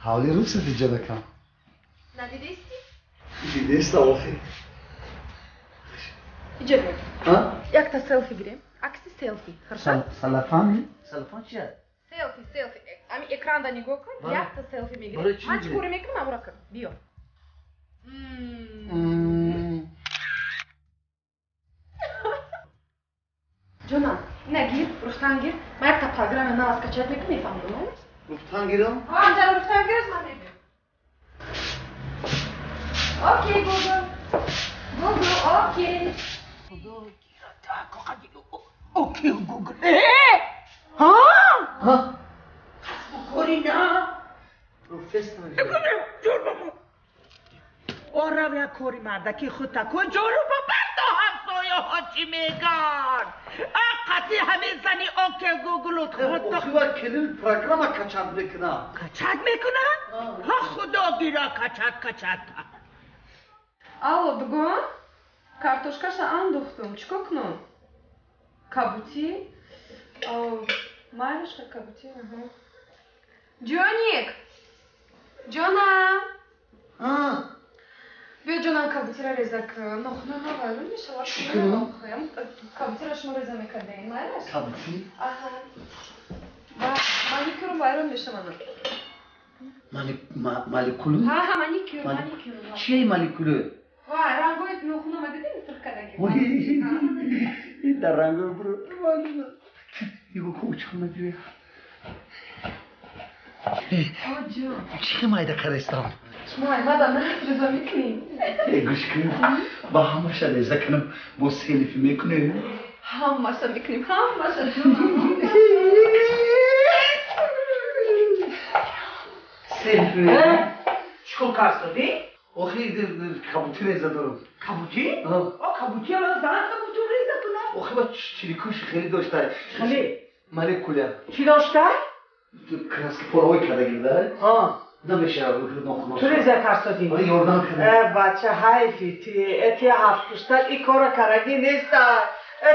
حالی رو سفی جلکم ندیدیستی؟ دیدیستا آخی İyice Ha? Як та селфи gireyim. Aksi selfie. Хорошо? Салафан? Салафан чия? Selfie. Ами ekranda не гокам. Як та селфи ми gireyim. Ач көрем екім ма бұракым. Био. Джонан, не гир, рухтан гир. Ма як та программа на вас качать некім не фамилу, не? Рухтан гирам? Ха, да, рухтан гир, смотри. Окей, Google. Окей. اوکی گوگل ها ها کورینا روفست اورا کوری مردکی خودتا کجورو با بنده همسایه ها چی میگن اقتی همه زنی اوکی گوگل خودتا خیوه کلیل پروگرام کچند میکنه کچک میکنه؟ ها خدا گیره کچک Алло, Дугон? Картошкаша андухтум. Чкокну? Кабути? Маришка кабути? Джоник! Джона! Бия Джонан кабутира резак. Нохна навайлу мишала. Чкну? Кабутира шмуреза мекадейн. Мариш? Кабути? Ага. Ба, маникюру вайрон мишамана. Маликулу? Ха, маникюр. چیه مالیکولو؟ Vay, rangoyet nohuna mı dedin mi Türkiye'deki? در رنگو برو یگو کوچکم دیگه Hocam. چیه مایده کرستم Şmay, madem ne rıza mikniyim. گوش کن با همش رزا کنم با سیلفی میکنه Hammaşa mikniyim, hammaşa canım. سیلفی چکو کارستودی؟ آخی کابوتی رزا دارم کابوتی؟ آه کابوتی الان زن کابوتی ریزه کنم آخی با چریکوش خیلی داشته خیلی؟ مالیکوله چی داشته؟ کراسکی پروی کرده گیرده نمیشه نخوناش تو ریزه کارستودی؟ آره یاردم کنه بچه حیفی تی هفت پشتر ای کارا کرگی نیست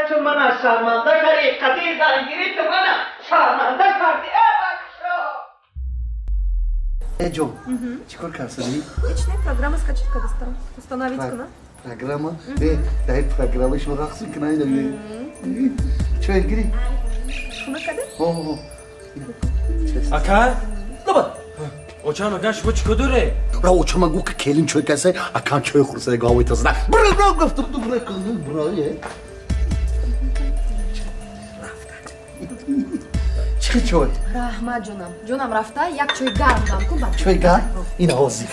تو من شرمنده کردی قدی زنگیری تو من شرمنده کردی Эджо, чекор карсади? Личная программа скачать кадастра. Установить кна? Программа? Дай программа шо рахси кна ида. Чо гири? Шуна каде? О. Ака? Лоба. Очама гаш боч кодуре. Ра очама гу ки келин чо касе, акан чо хурса гавой тазна. Бра гуфтум ду бра кан бра е. چی چوی؟ رحمت جونم رفته یک چوی گرم دم کن بعد چوی گرم؟ این آزی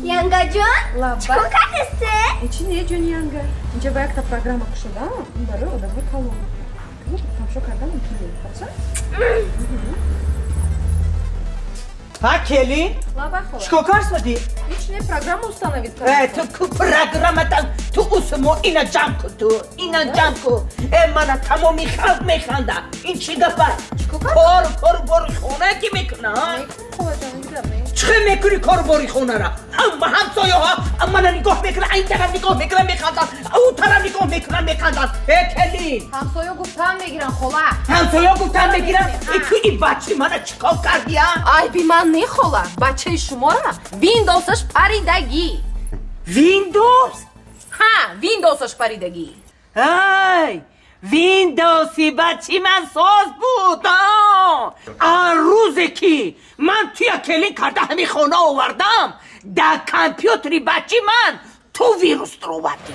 Янга Джон? Лаба. Сколько ты? İçinde Джон Янга. İnce bu ayakta программа kuşu da. Barı o da bu kalın. Там что когда мы кинем, хорошо? ها کلی؟ Лаба хола. چکو کارستودی؟ Личная программа установить تو پروگرامتا تو اسمو اینا جمع کن تو اینا جمع کن من تمامی خلق میخنده این چی گفت؟ کار باری خونه کی میکنه؟ چه میکنی کار باری خونه را؟ همسایه ها من نگاه میکنه این طرف نگاه میکنه میخندن اون طرف نگاه میکنه میخندن کلی همسایه گفتن میگیرن خولا همسایه گفتن میگیرن این بچه من چیکار کردی؟ ای بی من نی خولا بچه شما را ویندوزش پریدگی ویندوز؟ ها ویندوزش پریدگی ای ویندوزی بچی من ساز بود آن روزی که من توی کلین کرده همی خونه آوردم در کامپیوتری بچی من تو ویروس رو آوردی